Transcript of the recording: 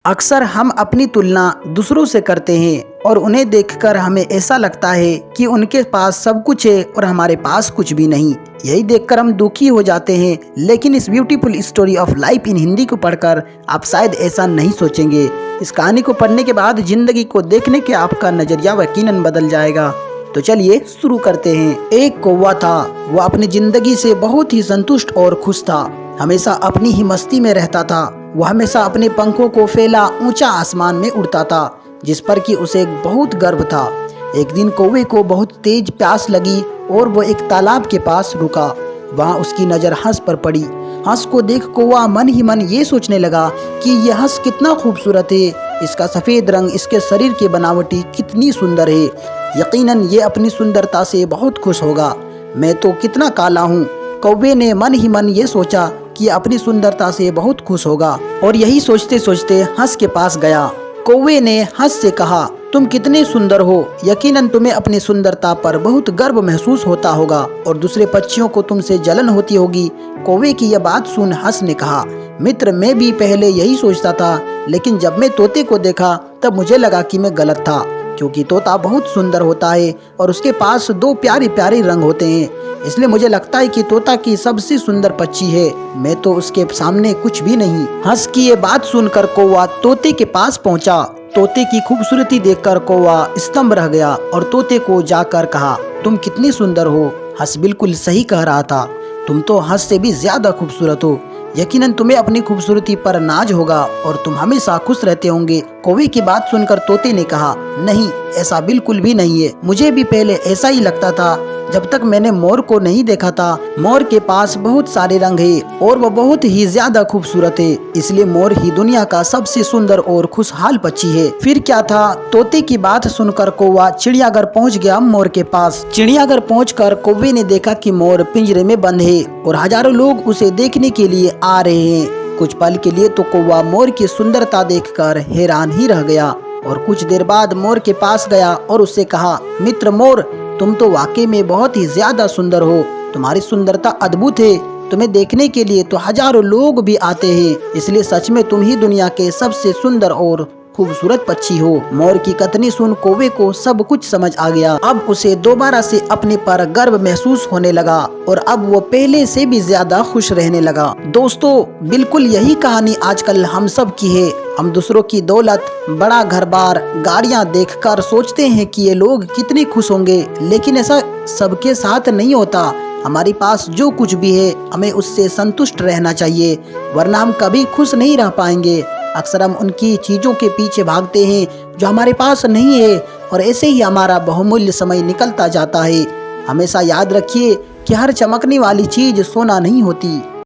अक्सर हम अपनी तुलना दूसरों से करते हैं और उन्हें देखकर हमें ऐसा लगता है कि उनके पास सब कुछ है और हमारे पास कुछ भी नहीं। यही देखकर हम दुखी हो जाते हैं। लेकिन इस beautiful story of life in Hindi को पढ़कर आप शायद ऐसा नहीं सोचेंगे। इस कहानी को पढ़ने के बाद जिंदगी को देखने के आपका नजरिया यकीनन बदल जाएगा। तो चलिए शुरू करते हैं। एक कौवा था। वह अपनी जिंदगी से बहुत ही संतुष्ट और खुश था। हमेशा अपनी ही मस्ती में रहता था। वह हमेशा अपने पंखों को फैला ऊंचा आसमान में उड़ता था, जिस पर कि उसे बहुत गर्व था। एक दिन कौवे को बहुत तेज प्यास लगी और वो एक तालाब के पास रुका। वहाँ उसकी नज़र हंस पर पड़ी। हंस को देख कौवा मन ही मन ये सोचने लगा कि यह हंस कितना खूबसूरत है। इसका सफ़ेद रंग, इसके शरीर की बनावटी कितनी सुंदर है। यकीनन ये अपनी सुंदरता से बहुत खुश होगा। मैं तो कितना काला हूँ। कौवे ने मन ही मन ये सोचा कि अपनी सुंदरता से बहुत खुश होगा और यही सोचते सोचते हंस के पास गया। कौवे ने हंस से कहा, तुम कितने सुंदर हो। यकीनन तुम्हें अपनी सुंदरता पर बहुत गर्व महसूस होता होगा और दूसरे पक्षियों को तुमसे जलन होती होगी। कौवे की यह बात सुन हंस ने कहा, मित्र, मैं भी पहले यही सोचता था, लेकिन जब मैं तोते को देखा तब मुझे लगा कि मैं गलत था, क्योंकि तोता बहुत सुंदर होता है और उसके पास दो प्यारे प्यारे रंग होते हैं। इसलिए मुझे लगता है कि तोता की सबसे सुंदर पक्षी है। मैं तो उसके सामने कुछ भी नहीं। हंस की ये बात सुनकर कौवा तोते के पास पहुंचा। तोते की खूबसूरती देखकर कौवा स्तंभ रह गया और तोते को जाकर कहा, तुम कितनी सुंदर हो। हंस बिल्कुल सही कह रहा था। तुम तो हंस से भी ज्यादा खूबसूरत हो। यकीनन तुम्हें अपनी खूबसूरती पर नाज होगा और तुम हमेशा खुश रहते होंगे। कौवे की बात सुनकर तोते ने कहा, नहीं, ऐसा बिल्कुल भी नहीं है। मुझे भी पहले ऐसा ही लगता था, जब तक मैंने मोर को नहीं देखा था। मोर के पास बहुत सारे रंग है और वह बहुत ही ज्यादा खूबसूरत है, इसलिए मोर ही दुनिया का सबसे सुंदर और खुशहाल पक्षी है। फिर क्या था, तोते की बात सुनकर कौवा चिड़ियाघर पहुंच गया मोर के पास। चिड़ियाघर पहुंचकर कौवे ने देखा कि मोर पिंजरे में बंद है और हजारों लोग उसे देखने के लिए आ रहे हैं। कुछ पल के लिए तो कौवा मोर की सुंदरता देखकर हैरान ही रह गया और कुछ देर बाद मोर के पास गया और उससे कहा, मित्र मोर, तुम तो वाकई में बहुत ही ज्यादा सुंदर हो। तुम्हारी सुंदरता अद्भुत है। तुम्हें देखने के लिए तो हजारों लोग भी आते हैं, इसलिए सच में तुम ही दुनिया के सबसे सुंदर और खूबसूरत पक्षी हो। मोर की कथनी सुन कौवे को सब कुछ समझ आ गया। अब उसे दोबारा से अपने पर गर्व महसूस होने लगा और अब वो पहले से भी ज्यादा खुश रहने लगा। दोस्तों, बिल्कुल यही कहानी आजकल हम सब की है। हम दूसरों की दौलत, बड़ा घर बार, गाड़ियां देखकर सोचते हैं कि ये लोग कितने खुश होंगे, लेकिन ऐसा सबके साथ नहीं होता। हमारे पास जो कुछ भी है हमें उससे संतुष्ट रहना चाहिए, वरना हम कभी खुश नहीं रह पाएंगे। अक्सर हम उनकी चीज़ों के पीछे भागते हैं जो हमारे पास नहीं है और ऐसे ही हमारा बहुमूल्य समय निकलता जाता है। हमेशा याद रखिए कि हर चमकने वाली चीज़ सोना नहीं होती।